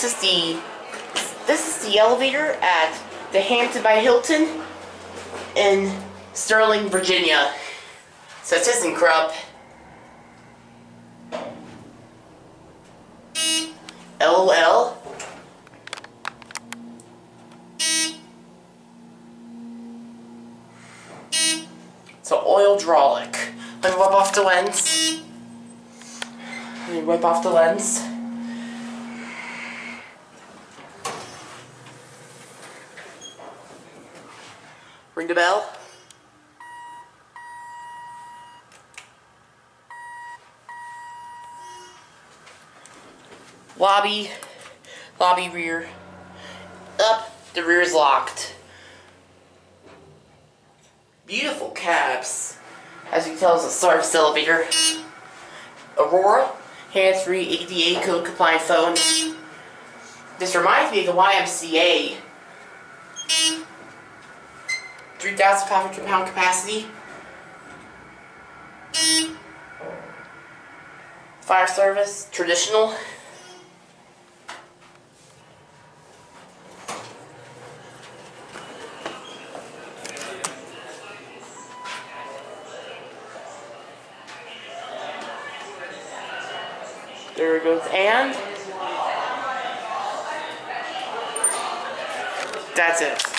this is the elevator at the Hampton by Hilton in Sterling, Virginia. So it's ThyssenKrupp. LOL. So Oildraulic. Let me wipe off the lens. Ring the bell. Lobby rear. Up, the rear is locked. Beautiful cabs. As you can tell, it's a service elevator. Aurora, hands-free, ADA code compliant phone. This reminds me of the YMCA. 3,500 pound capacity. Fire service, traditional. There it goes, and that's it.